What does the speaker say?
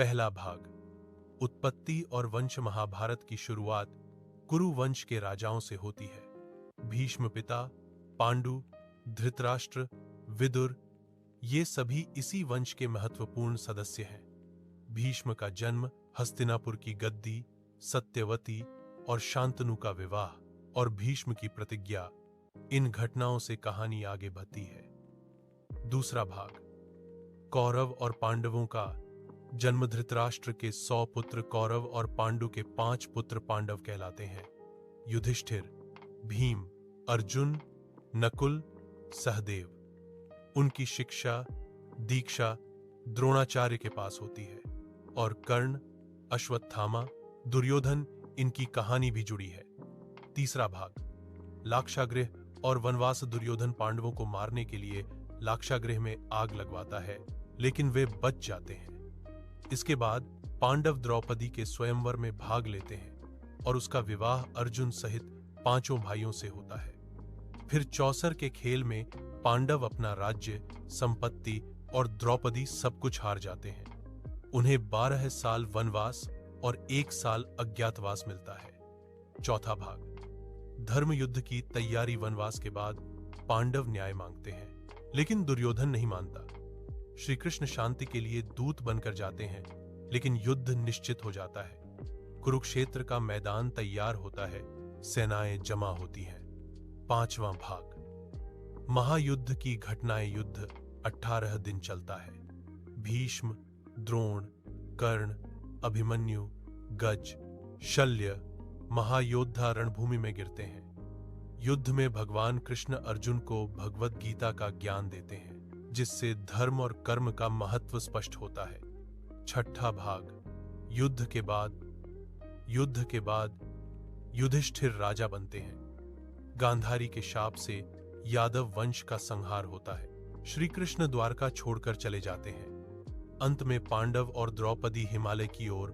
पहला भाग। उत्पत्ति और वंश। महाभारत की शुरुआत कुरु वंश के राजाओं से होती है। भीष्म पिता, पांडु, धृतराष्ट्र, विदुर, ये सभी इसी वंश के महत्वपूर्ण सदस्य हैं। भीष्म का जन्म, हस्तिनापुर की गद्दी, सत्यवती और शांतनु का विवाह और भीष्म की प्रतिज्ञा, इन घटनाओं से कहानी आगे बढ़ती है। दूसरा भाग। कौरव और पांडवों का जन्म। धृतराष्ट्र के 100 पुत्र कौरव और पांडु के 5 पुत्र पांडव कहलाते हैं। युधिष्ठिर, भीम, अर्जुन, नकुल, सहदेव। उनकी शिक्षा, दीक्षा द्रोणाचार्य के पास होती है और कर्ण, अश्वत्थामा, दुर्योधन, इनकी कहानी भी जुड़ी है। तीसरा भाग। लाक्षागृह और वनवास। दुर्योधन पांडवों को मारने के लिए लाक्षागृह में आग लगवाता है, लेकिन वे बच जाते हैं। इसके बाद पांडव द्रौपदी के स्वयंवर में भाग लेते हैं और उसका विवाह अर्जुन सहित 5 भाइयों से होता है। फिर चौसर के खेल में पांडव अपना राज्य, संपत्ति और द्रौपदी सब कुछ हार जाते हैं। उन्हें 12 साल वनवास और 1 साल अज्ञातवास मिलता है। चौथा भाग। धर्म युद्ध की तैयारी। वनवास के बाद पांडव न्याय मांगते हैं, लेकिन दुर्योधन नहीं मानता। श्री कृष्ण शांति के लिए दूत बनकर जाते हैं, लेकिन युद्ध निश्चित हो जाता है। कुरुक्षेत्र का मैदान तैयार होता है, सेनाएं जमा होती हैं। 5वां भाग। महायुद्ध की घटनाएं। युद्ध 18 दिन चलता है। भीष्म, द्रोण, कर्ण, अभिमन्यु, गज, शल्य, महायोद्धा रणभूमि में गिरते हैं। युद्ध में भगवान कृष्ण अर्जुन को भगवद गीता का ज्ञान देते हैं, जिससे धर्म और कर्म का महत्व स्पष्ट होता है। 6ठा भाग। युद्ध के बाद युधिष्ठिर राजा बनते हैं। गांधारी के शाप से यादव वंश का संहार होता है। श्री कृष्ण द्वारका छोड़कर चले जाते हैं। अंत में पांडव और द्रौपदी हिमालय की ओर